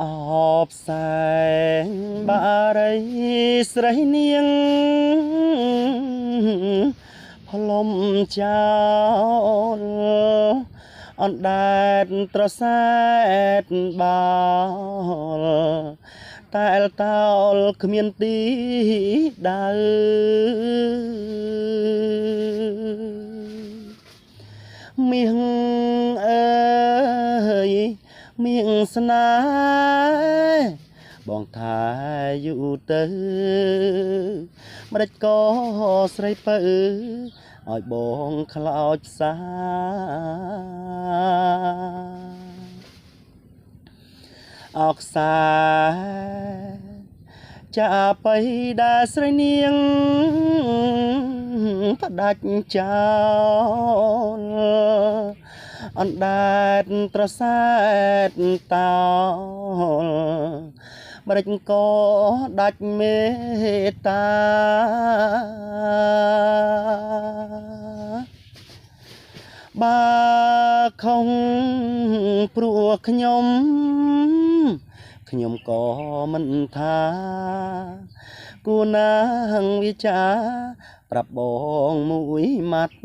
អបសែងបារីស្រីនាងផ្លុំចោលអណ្ដែតត្រសែតបោលតែលតោលគ្មានទីដៅមាសអើយមាសស្នេហ៍បងថាយូរទៅម្ដេចក៏ស្រីពៅឲ្យបងខ្លោចផ្សាអោខ្សាចាបៃដាស្រីនាងផ្ដាច់ចោលអណ្ដែតត្រសែតតោលម្ដេចក៏ដាច់មេត្តាបើខំព្រោះខ្ញុំក៏មិនថាគួរណាងវិចាប្រាប់បងមួយម៉ាត់